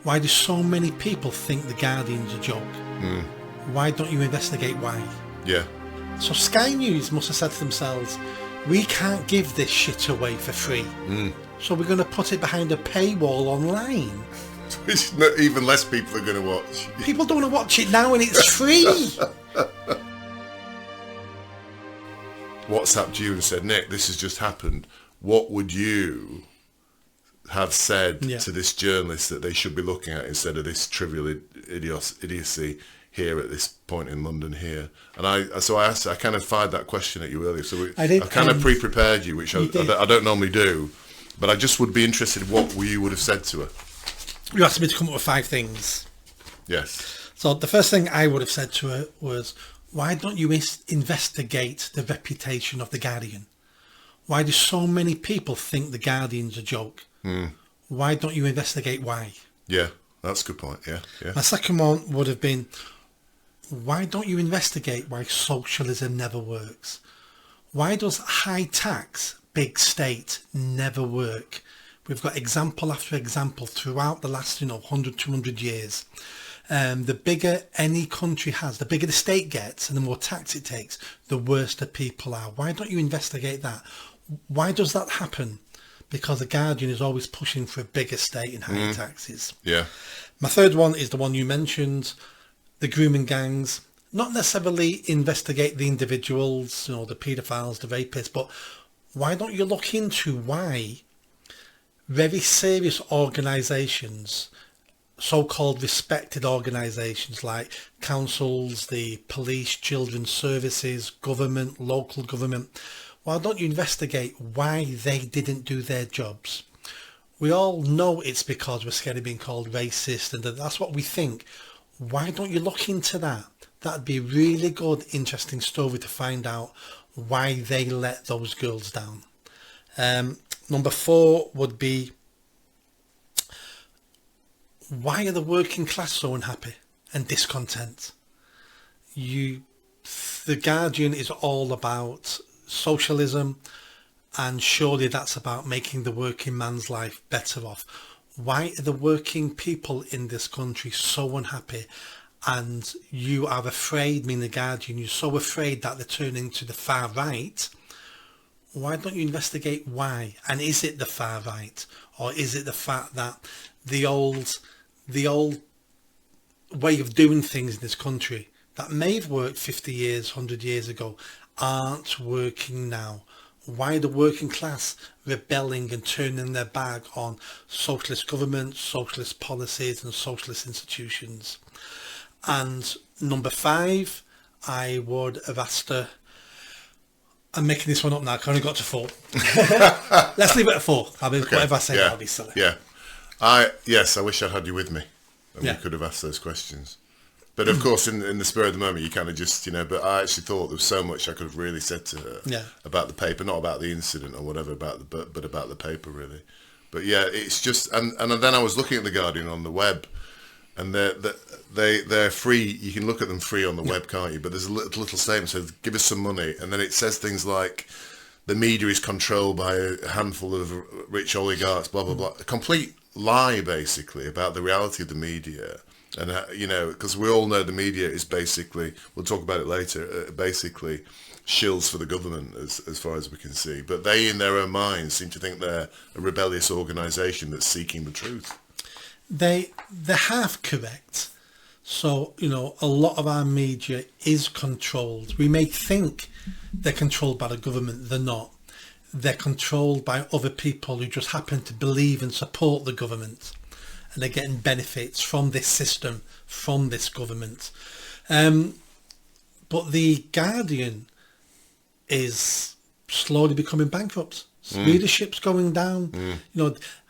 Why do so many people think The Guardian's a joke? Why don't you investigate why? Yeah. So Sky News must have said to themselves, we can't give this shit away for free. So we're going to put it behind a paywall online. Which even less people are going to watch. People don't want to watch it now and it's free. WhatsApped you and said, Nick, this has just happened. What would you have said to this journalist that they should be looking at instead of this trivial idiocy here at this point in London here? And I kind of fired that question at you earlier. So I kind of pre-prepared you, which I don't normally do. But I just would be interested in what you would have said to her. You asked me to come up with 5 things. Yes. So the first thing I would have said to her was, why don't you investigate the reputation of The Guardian? Why do so many people think The Guardian's a joke? Why don't you investigate why? Yeah, that's a good point. Yeah. My second one would have been, why don't you investigate why socialism never works? Why does high tax, big state never work? We've got example after example throughout the last 100, 200 years. The bigger any country has, the bigger the state gets and the more tax it takes, the worse the people are. Why don't you investigate that? Why does that happen? Because The Guardian is always pushing for a bigger state and higher taxes. Yeah. My third one is the one you mentioned, the grooming gangs. Not necessarily investigate the individuals, the paedophiles, the rapists, but why don't you look into why very serious organisations, so-called respected organisations like councils, the police, children's services, government, local government, why don't you investigate why they didn't do their jobs? We all know it's because we're scared of being called racist and that's what we think. Why don't you look into that? That'd be a really good, interesting story to find out why they let those girls down. Number 4 would be, why are the working class so unhappy and discontent? The Guardian is all about socialism, and surely that's about making the working man's life better off. Why are the working people in this country so unhappy? And you are afraid, The Guardian, you're so afraid that they're turning to the far right. Why don't you investigate why? And is it the far right? Or is it the fact that the old way of doing things in this country that may have worked 50 years, 100 years ago, aren't working now? Why the working class rebelling and turning their back on socialist governments, socialist policies and socialist institutions? And number 5, I would have asked her, I'm making this one up now, I only got to 4. Let's leave it at 4. Whatever I say, I'll be silly. Yeah. I wish I'd had you with me and we could have asked those questions. But of course, in the spur of the moment, you kind of just, but I actually thought there was so much I could have really said to her about the paper, not about the incident or whatever, but about the paper, really. But yeah, it's just, and then I was looking at The Guardian on the web, and they're free. You can look at them free on the web, can't you? But there's a little statement that says, give us some money. And then it says things like, the media is controlled by a handful of rich oligarchs, blah, blah, blah. A complete lie, basically, about the reality of the media. And, because we all know the media is basically, we'll talk about it later, basically shills for the government as far as we can see. But they, in their own minds, seem to think they're a rebellious organisation that's seeking the truth. They're half correct. So, a lot of our media is controlled. We may think they're controlled by the government. They're not. They're controlled by other people who just happen to believe and support the government. And they're getting benefits from this system, from this government. But The Guardian is slowly becoming bankrupt. Readership's going down.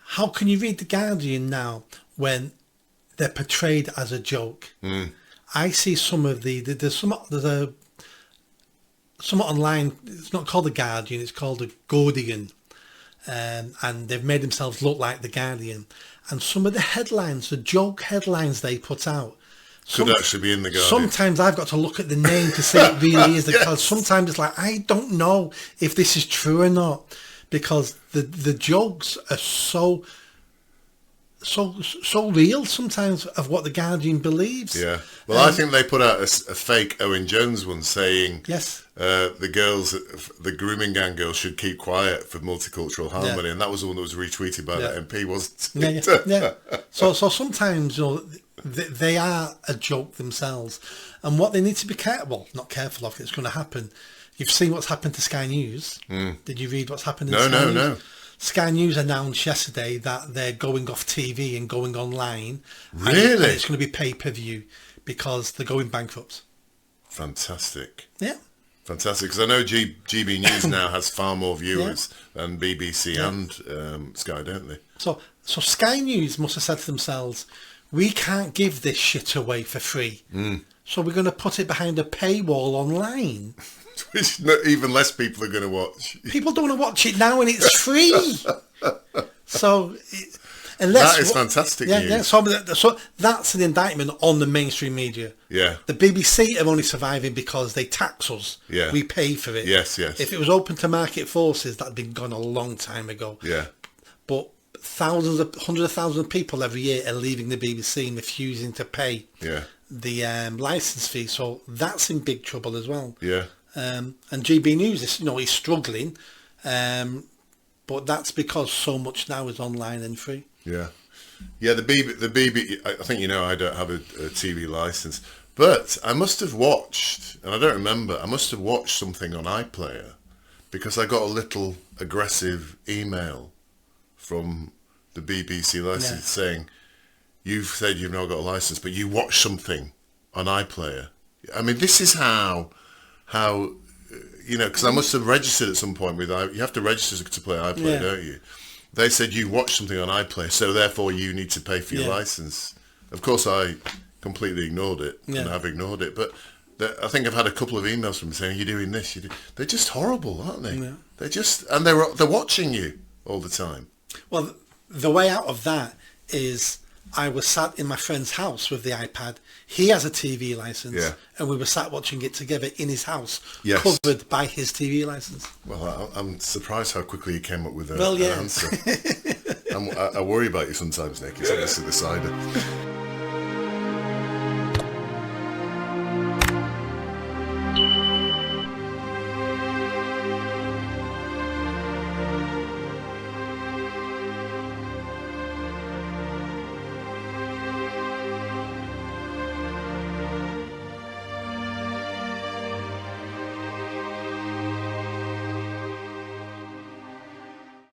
How can you read The Guardian now when they're portrayed as a joke? I see some of there's a somewhat online, it's not called The Guardian, it's called The Gordian. And they've made themselves look like The Guardian. And some of the headlines, the joke headlines they put out, could actually be in The Guardian. Sometimes I've got to look at the name to see it really is, because sometimes it's like, I don't know if this is true or not, because the jokes are so so real sometimes of what the Guardian believes. Yeah. Well, I think they put out a fake Owen Jones one saying yes, the grooming gang girls should keep quiet for multicultural harmony, and that was the one that was retweeted by that MP, wasn't it? Yeah. So sometimes, you know, they are a joke themselves, and what they need to be not careful of, it's going to happen. You've seen what's happened to Sky News. Did you read what's happened in Sky News? No. Sky News announced yesterday that they're going off TV and going online. Really? And it's going to be pay-per-view because they're going bankrupt. Fantastic. Yeah. Fantastic, because I know GB News now has far more viewers than BBC and Sky, don't they? So Sky News must have said to themselves, we can't give this shit away for free. So we're going to put it behind a paywall online. Which even less people are going to watch. People don't want to watch it now and it's free. Unless that is fantastic news. Yeah. So that's an indictment on the mainstream media. Yeah. The BBC are only surviving because they tax us. Yeah. We pay for it. Yes. If it was open to market forces, that'd been gone a long time ago. Yeah. But hundreds of thousands of people every year are leaving the BBC and refusing to pay the license fee. So that's in big trouble as well. Yeah. And GB News is struggling, but that's because so much now is online and free. Yeah. The BBC. I think I don't have a TV license, but I must have watched, and I don't remember. I must have watched something on iPlayer because I got a little aggressive email from the BBC license saying, "You've said you've not got a license, but you watched something on iPlayer." I mean, this is how because I must have registered at some point with you have to register to play iPlayer, don't you? They said you watched something on iPlayer, so therefore you need to pay for your license. Of course, I completely ignored it, and I've ignored it. But I think I've had a couple of emails from them saying, "You're doing this." They're just horrible, aren't they? Yeah. They're just, and they're watching you all the time. Well, the way out of that is I was sat in my friend's house with the iPad. He has a TV license, and we were sat watching it together in his house, covered by his TV license. Well, I'm surprised how quickly you came up with an answer. I worry about you sometimes, Nick. It's obviously the cider.